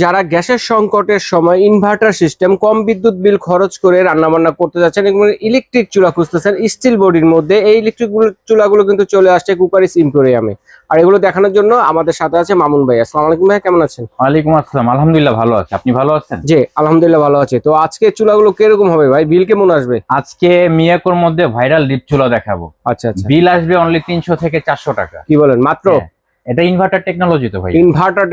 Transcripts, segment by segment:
যারা গ্যাসের সংকটের সময় ইনভার্টার সিস্টেম কম বিদ্যুৎ বিল খরচ করে রান্নাবান্না করতে যাচ্ছেন এবং ইলেকট্রিক চুলা খুঁজতেছেন স্টিল বডির মধ্যে, এই ইলেকট্রিক চুলাগুলো কিন্তু চলে আসছে কুকারিস ইম্পোরিয়ামে। আর এগুলো দেখানোর জন্য আমাদের সাথে আছে মামুন ভাই। আসসালামু আলাইকুম ভাই, কেমন আছেন? ওয়ালাইকুম আসসালাম, আলহামদুলিল্লাহ ভালো আছি। আপনি ভালো আছেন? জি আলহামদুলিল্লাহ ভালো আছে। তো আজকে চুলাগুলো কিরকম হবে ভাই, বিল কেমন আসবে? আজকে মিয়াকোর মধ্যে ভাইরাল ডিপ চুলা দেখাবো। আচ্ছা আচ্ছা, বিল আসবে অনলি 300 থেকে 400 টাকা। কি বলেন মাত্র? হ্যাঁ, এটা ইনভার্টার টেকনোলজি তো ভাই। ইনভার্টার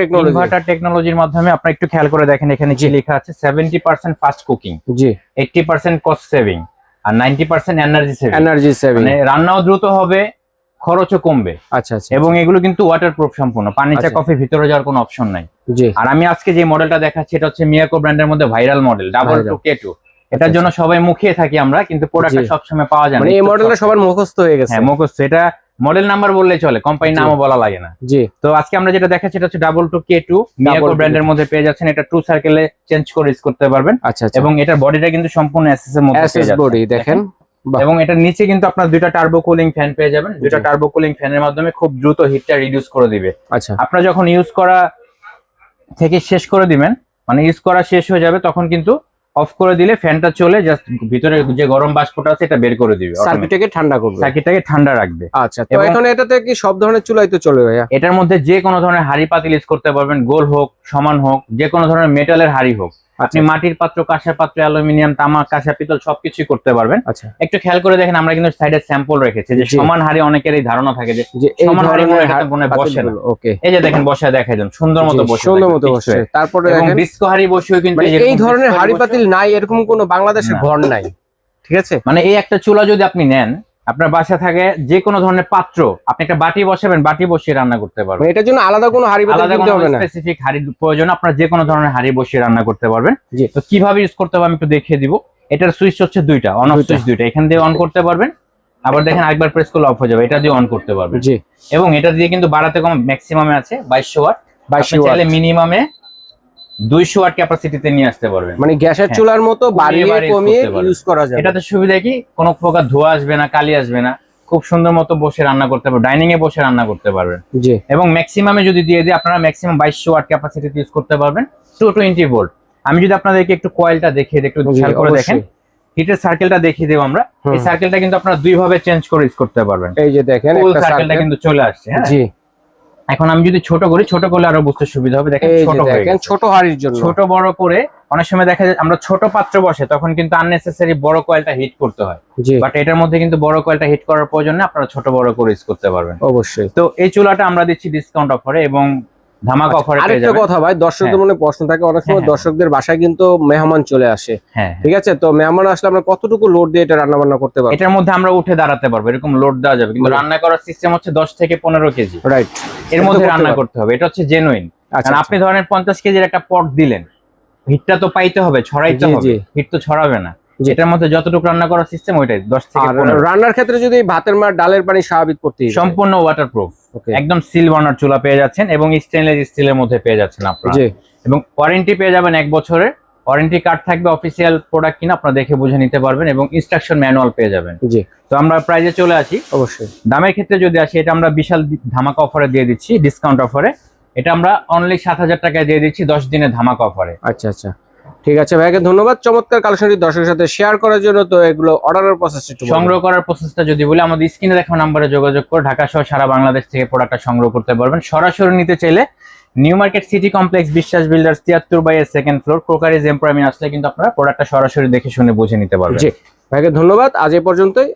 টেকনোলজির মাধ্যমে আপনারা একটু খেয়াল করে দেখেন, এখানে কি লেখা আছে 70% ফাস্ট কুকিং, জি 80% কস্ট সেভিং আর 90% এনার্জি সেভিং। মানে রান্নাও দ্রুত হবে, খরচও কমবে। আচ্ছা আচ্ছা, এবং এগুলো কিন্তু ওয়াটারপ্রুফ সম্পূর্ণ, পানি চা আচ্ছা। কফি ভিতরে যাওয়ার কোনো অপশন নাই। জি আর আমি আজকে যে মডেলটা দেখাচ্ছি এটা হচ্ছে মিয়াকো ব্র্যান্ডের মধ্যে ভাইরাল মডেল W2K2। এটার জন্য সবাই মুখিয়ে থাকি আমরা, কিন্তু প্রোডাক্টটা সবসময় পাওয়া যায় না। মানে এই মডেলটা সবার মুখস্থ হয়ে গেছে। হ্যাঁ মুখস্থ, এটা মডেল নাম্বার বললেই চলে, কোম্পানির নামও বলা লাগে না। জি, তো আজকে আমরা যেটা দেখাচ্ছি এটা হচ্ছে W2K2 মিয়াকো ব্র্যান্ডের মধ্যে পেয়ে যাচ্ছেন। এটা টু সার্কেলে চেঞ্জ করে ইউজ করতে পারবেন। আচ্ছা আচ্ছা। এবং এটার বডিটা কিন্তু সম্পূর্ণ এসএস এর মধ্যে পেয়ে যাচ্ছেন, বডি দেখেন। এবং এটার নিচে কিন্তু আপনার দুইটা টার্বো কুলিং ফ্যান পেয়ে যাবেন। দুইটা টার্বো কুলিং ফ্যানের মাধ্যমে খুব দ্রুত হিটটা রিডিউস করে দিবে। আচ্ছা, আপনারা যখন ইউজ করা থেকে শেষ করে দিবেন, মানে ইউজ করা শেষ হয়ে যাবে, তখন কিন্তু অফ করে দিলে ফ্যানটা চলে জাস্ট ভিতরে যে গরম বাষ্পটা আছে এটা বের করে দিবে, সার্কিটটাকে ঠান্ডা করবে, সার্কিটটাকে ঠান্ডা রাখবে। আচ্ছা, তো এখন এটাতে কি সব ধরনের চুলাই তো চলে ভাইয়া? এটার মধ্যে যে কোনো ধরনের হাড়ি পাতিল ইউজ করতে পারবেন, গোল হোক সমান হোক, যে কোনো ধরনের মেটালের হাড়ি হোক। আপনি মাটির পাত্র, কাঁসার পাত্র, অ্যালুমিনিয়াম, তামা, কাঁসা, পিতল সবকিছুই করতে পারবেন। আচ্ছা, একটু খেয়াল করে দেখেন, আমরা কিন্তু সাইডে স্যাম্পল রেখেছি যে সমান হাড়ি অনেকেরই ধারণা থাকে যে সমান হাড়ি মনে এটা মনে বসে না। ওকে, এই যে দেখেন বসায় দেখাই দেন, সুন্দর মতো বসে, সুন্দর মতো বসে। তারপরে দেখেন ডিস্কো হাড়ি বসেও কিন্তু এই ধরনের হাড়ি পাতিল নাই, এরকম কোনো বাংলাদেশের ঘর নাই। ঠিক আছে, মানে এই একটা চুলা যদি আপনি নেন, আপনার বাসা থাকে যে কোনো ধরনের পাত্র, আপনি একটা বাটি বসাবেন, বাটি বসিয়ে রান্না করতে পারবেন। এটার জন্য আলাদা কোনো হাড়ি পাতিল কিনতে হবে না, স্পেসিফিক হাড়ির প্রয়োজন, আপনারা যে কোনো ধরনের হাড়ি বসিয়ে রান্না করতে পারবেন। তো কিভাবে ইউজ করতে হবে আমি একটু দেখিয়ে দিব। এটার সুইচ হচ্ছে দুইটা, অন অফ সুইচ দুইটা, এখান দিয়ে অন করতে পারবেন, আবার দেখেন আরেকবার প্রেস করলে অফ হয়ে যাবে, এটা দিয়ে অন করতে পারবেন। জি, এবং এটা দিয়ে কিন্তু বাড়াতে কম ম্যাক্সিমামে আছে 2200 ওয়াট, 2200 চাইলে মিনিমামে 200 ওয়াট ক্যাপাসিটিতে নিয়ে আসতে পারবেন। মানে গ্যাসের চুলার মতো বাড়িয়ে কমিয়ে ইউজ করা যায়। এটাতে সুবিধা কি, কোনো প্রকার ধোঁয়া আসবে না, কালি আসবে না, খুব সুন্দর মতো বসে রান্না করতে পারবেন, ডাইনিং এ বসে রান্না করতে পারবেন। জি, এবং ম্যাক্সিমামে যদি দিয়ে দিই আপনারা ম্যাক্সিমাম 2200 ওয়াট ক্যাপাসিটিতে ইউজ করতে পারবেন, 220 ভোল্ট। আমি যদি আপনাদেরকে একটু কয়েলটা দেখিয়ে দিই, একটু খেয়াল করে দেখেন, হিটের সার্কেলটা দেখিয়ে দেব আমরা। এই সার্কেলটা কিন্তু আপনারা দুই ভাবে চেঞ্জ করে ইউজ করতে পারবেন। এই যে দেখেন একটা সার্কেলটা কিন্তু চলে আসছে। জি, এখন আমি যদি ছোট করি, ছোট করলে আরো বুঝতে সুবিধা হবে। দেখেন ছোট হাড়ির জন্য ছোট বড় করে অনেক সময় দেখা যায় আমরা ছোট পাত্র বসে তখন কিন্তু আননেসেসারি বড় কয়েলটা হিট করতে হয়, বাট এটার মধ্যে কিন্তু বড় কয়েলটা হিট করার প্রয়োজন নেই, আপনারা ছোট বড় করে ইউজ করতে পারবেন অবশ্যই। তো এই চুলাটা আমরা দিচ্ছি ডিসকাউন্ট অফারে এবং ধামাকা অফারে পেয়ে যাবেন। আরেকটা কথা ভাই, দর্শকদের মনে প্রশ্ন থাকে, অনেক সময় দর্শকদের বাসায় কিন্তু মেহমান চলে আসে। ঠিক আছে, তো মেহমান আসলে আমরা কতটুকু লোড দিয়ে এটা রান্না বান্না করতে পারবো? এটার মধ্যে আমরা উঠে দাঁড়াতে পারবো, এরকম লোড দেওয়া যাবে, কিন্তু রান্না করার সিস্টেম হচ্ছে 10 থেকে 15 কেজি, রাইট, এর মধ্যে রান্না করতে হবে। এটা হচ্ছে জেনুইন। কারণ আপনি ধরেন 50 কেজির একটা পট দিলেন, হিটটা তো পাইতে হবে, ছড়াইতে হবে, হিট তো ছড়াবে না। এটার মধ্যে যতটুকু রান্না করার সিস্টেম ওইটাই 10 থেকে 15। রান্নার ক্ষেত্রে যদি ভাতের মার ডালের পানি স্বাভাবিক করতে সম্পূর্ণ ওয়াটারপ্রুফ, একদম সিল বার্নার চুলা পেয়ে যাচ্ছেন এবং স্টেনলেস স্টিলের মধ্যে পেয়ে যাচ্ছেন আপনারা। এবং ওয়ারেন্টি পেয়ে যাবেন 1 বছরের, ওয়ারেন্টি কার্ড থাকবে, অফিসিয়াল প্রোডাক্ট কিনা আপনারা দেখে বুঝে নিতে পারবেন এবং ইনস্ট্রাকশন ম্যানুয়াল পেয়ে যাবেন। জি, তো আমরা প্রাইজে চলে আসি। অবশ্যই দামের ক্ষেত্রে যদি আসি, এটা আমরা বিশাল ধামাকা অফারে দিয়ে দিচ্ছি, ডিসকাউন্ট অফারে। এটা আমরা অনলি 7000 টাকায় দিয়ে দিচ্ছি 10 দিনের ধামাকা অফারে। আচ্ছা আচ্ছা, ঠিক আছে ভাইকে ধন্যবাদ চমৎকার কালেকশনটি দর্শকের সাথে শেয়ার করার জন্য। তো এগুলো অর্ডারের প্রসেসটা একটু সংগ্রহ করার প্রসেসটা যদি বলি, আমাদের স্ক্রিনে দেখানো নম্বরে যোগাযোগ করে ঢাকা সহ সারা বাংলাদেশ থেকে প্রোডাক্টটা সংগ্রহ করতে পারবেন। সরাসরি নিতে চাইলে নিউ মার্কেট সিটি কমপ্লেক্স, বিশ্বাস বিল্ডার্স 73/এর সেকেন্ড ফ্লোর, ক্রোকারিজ এম্পোরিয়ামে আসলে কিন্তু আপনারা প্রোডাক্টটা সরাসরি দেখে শুনে বুঝে নিতে পারবেন। জি ভাইকে ধন্যবাদ, আজ এই পর্যন্তই।